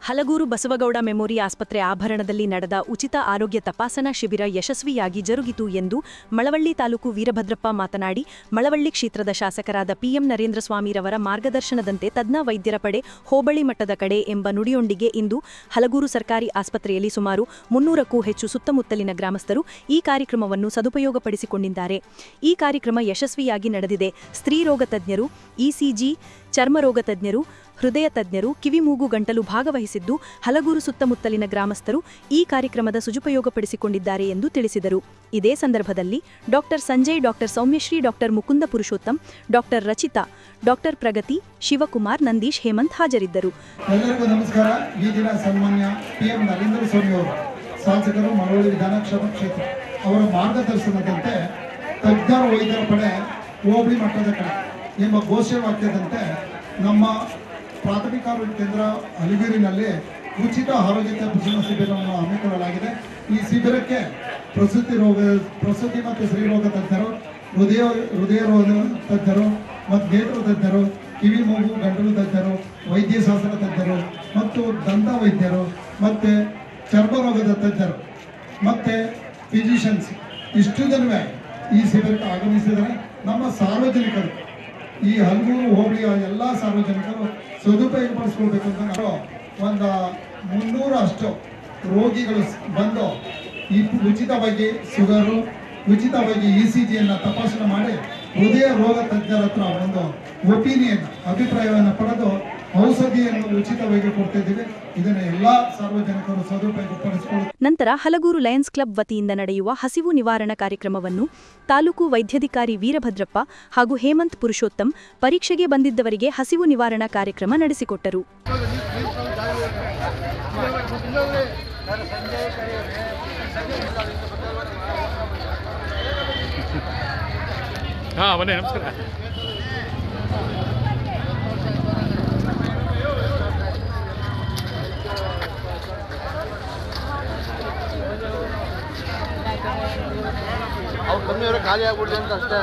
Halagur Basavagowda memory ಆಸ್ಪತ್ರೆ ಆಭರಣದಲ್ಲಿ ನಡೆದ ಉಚಿತ ಆರೋಗ್ಯ ತಪಾಸಣಾ ಶಿಬಿರ ಯಶಸ್ವಿಯಾಗಿ ಜರುಗಿತು ಎಂದು ಮಳವಳ್ಳಿ ತಾಲೂಕು ವೀರಭದ್ರಪ್ಪ ಮಾತನಾಡಿ, ಮಳವಳ್ಳಿ ಕ್ಷೇತ್ರದ ಶಾಸಕರಾದ ಪಿಎಂ ನರೇಂದ್ರಸ್ವಾಮಿರವರ ಮಾರ್ಗದರ್ಶನದಂತೆ ತಜ್ಞ ವೈದ್ಯರ ಪಡೆ ಹೋಬಳಿ ಮಟ್ಟದ ಕಡೆ ಎಂಬ ನುಡಿಯೊಂದಿಗೆ ಇಂದು ಹಲಗೂರು ಸರ್ಕಾರಿ ಆಸ್ಪತ್ರೆಯಲ್ಲಿ ಸುಮಾರು 300ಕ್ಕೂ ಹೆಚ್ಚು ಸುತ್ತಮುತ್ತಲಿನ ಗ್ರಾಮಸ್ಥರು ಈ ಕಾರ್ಯಕ್ರಮವನ್ನು ಸದುಪಯೋಗಪಡಿಸಿಕೊಂಡಿದ್ದಾರೆ. ಈ ಕಾರ್ಯಕ್ರಮ ಯಶಸ್ವಿಯಾಗಿ ನಡೆದಿದೆ. ಸ್ತ್ರೀರೋಗ ತಜ್ಞರು, ಇಸಿಜಿ, ಚರ್ಮರೋಗ ತಜ್ಞರು, ಹೃದಯ ತಜ್ಞರು, ಕಿವಿಮೂಗು ಗಂಟಲು ಭಾಗವಹಿಸಿದ್ದು ಹಲಗೂರು ಸುತ್ತಮುತ್ತಲಿನ ಗ್ರಾಮಸ್ಥರು ಈ ಕಾರ್ಯಕ್ರಮದ ಸದುಪಯೋಗಪಡಿಸಿಕೊಂಡಿದ್ದಾರೆ ಎಂದು ತಿಳಿಸಿದರು. ಇದೇ ಸಂದರ್ಭದಲ್ಲಿ doctor Sanjay, doctor Soumyashree, doctor Mukunda Purushottam, doctor Rachita, doctor Pragati, Shivakumar, Nandish, Hemant ಹಾಜರಿದ್ದರು. ಎಲ್ಲರಿಗೂ ನಮಸ್ಕಾರ. ಈ ದಿನ ಸನ್ಮಾನ್ಯ ಪಿಎಂ ನರೇಂದ್ರಸ್ವಾಮಿ ಅವರು ಶಾಸಕರು ಮಳವಳ್ಳಿ ವಿಧಾನಸಭಾ ಕ್ಷೇತ್ರ ಅವರ ಮಾರ್ಗದರ್ಶನದಂತೆ ತಜ್ಞರ ವೈದ್ಯರ ಪಡೆ ಹೋಬಳಿ ಮಟ್ಟದ ಕಡೆ ಎಂಬ ಘೋಷವಾಕ್ಯದಂತೆ ನಮ್ಮ ಪ್ರಾಥಮಿಕ ಆರೋಗ್ಯ ಕೇಂದ್ರ ಹಲಗೂರಿನಲ್ಲಿ ಉಚಿತ ಆರೋಗ್ಯ ತಪಾಸಣಾ ಶಿಬಿರವನ್ನು ಹಮ್ಮಿಕೊಳ್ಳಲಾಗಿದೆ. ಈ ಶಿಬಿರಕ್ಕೆ ಪ್ರಸೂತಿ ಮತ್ತು ಸ್ತ್ರೀರೋಗ ತಜ್ಞರು, ಹೃದಯ ರೋಗ ತಜ್ಞರು ಮತ್ತು ನೇತ್ರ ತಜ್ಞರು, ಕಿವಿ ಮೂಗು ಗಂಟಲು ತಜ್ಞರು, ವೈದ್ಯಶಾಸ್ತ್ರ ತಜ್ಞರು ಮತ್ತು ದಂತ ವೈದ್ಯರು ಮತ್ತು ಚರ್ಮರೋಗದ ತಜ್ಞರು ಮತ್ತು ಫಿಸಿಷಿಯನ್ಸ್ ಇಷ್ಟು ಜನವೇ ಈ ಶಿಬಿರಕ್ಕೆ ಆಗಮಿಸಿದರೆ ನಮ್ಮ ಸಾರ್ವಜನಿಕರು, ಈ ಹಲಗೂರು ಹೋಬಳಿಯ ಎಲ್ಲ ಸಾರ್ವಜನಿಕರು ಸದುಪಯೋಗಪಡಿಸ್ಕೊಳ್ಬೇಕು ಅಂತ ನಾವು ಒಂದು 300 ಅಷ್ಟು ರೋಗಿಗಳು ಬಂದು ಈ ಉಚಿತವಾಗಿ ಶುಗರು, ಉಚಿತವಾಗಿ ಇಸಿಜಿಯನ್ನು ತಪಾಸಣೆ ಮಾಡಿ ಹೃದಯ ರೋಗ ತಜ್ಞರ ಹತ್ರ ಒಂದು ಒಪಿನಿಯನ್ ಅಭಿಪ್ರಾಯವನ್ನು ಪಡೆದು ಔಷಧಿಯನ್ನು ಉಚಿತವಾಗಿ ಕೊಡ್ತಿದ್ದೀವಿ. ಇದನ್ನು ಎಲ್ಲ ಸಾರ್ವಜನಿಕರು ಸದುಪಯೋಗಪಡಿಸಿಕೊಳ್ಳುತ್ತಾರೆ. ನಂತರ ಹಲಗೂರು ಲಯನ್ಸ್ ಕ್ಲಬ್ ವತಿಯಿಂದ ನಡೆಯುವ ಹಸಿವು ನಿವಾರಣಾ ಕಾರ್ಯಕ್ರಮವನ್ನು ತಾಲೂಕು ವೈದ್ಯಾಧಿಕಾರಿ ವೀರಭದ್ರಪ್ಪ ಹಾಗೂ ಹೇಮಂತ್ ಪುರುಷೋತ್ತಮ್ ಪರೀಕ್ಷೆಗೆ ಬಂದಿದ್ದವರಿಗೆ ಹಸಿವು ನಿವಾರಣಾ ಕಾರ್ಯಕ್ರಮ ನಡೆಸಿಕೊಟ್ಟರು. ನಮಸ್ಕಾರ. ಅವ್ರು ಕಮ್ಮಿ ಖಾಲಿ ಆಗ್ಬಿಡ್ಲಿ ಅಂತ ಅಷ್ಟೇ.